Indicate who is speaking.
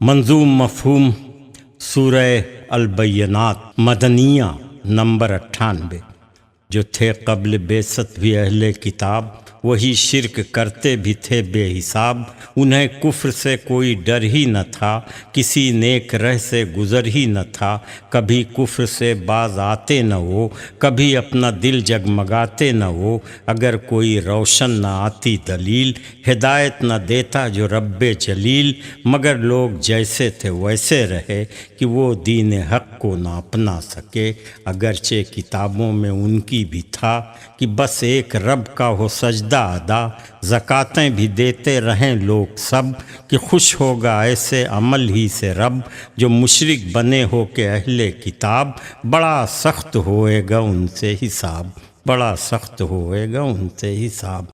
Speaker 1: منظوم مفہوم سورہ البینات مدنیہ نمبر 98۔ جو تھے قبل بعثت بھی اہل کتاب، وہی شرک کرتے بھی تھے بے حساب۔ انہیں کفر سے کوئی ڈر ہی نہ تھا، کسی نیک رہ سے گزر ہی نہ تھا۔ کبھی کفر سے باز آتے نہ وہ، کبھی اپنا دل جگمگاتے نہ وہ۔ اگر کوئی روشن نہ آتی دلیل، ہدایت نہ دیتا جو رب جلیل۔ مگر لوگ جیسے تھے ویسے رہے کہ وہ دین حق کو نہ اپنا سکے۔ اگرچہ کتابوں میں ان کی بھی تھا کہ بس ایک رب کا ہو سجدہ ادا۔ زکاتیں بھی دیتے رہیں لوگ سب، کہ خوش ہوگا ایسے عمل ہی سے رب۔ جو مشرک بنے ہو کہ اہل کتاب، بڑا سخت ہوئے گا ان سے حساب، بڑا سخت ہوئے گا ان سے حساب۔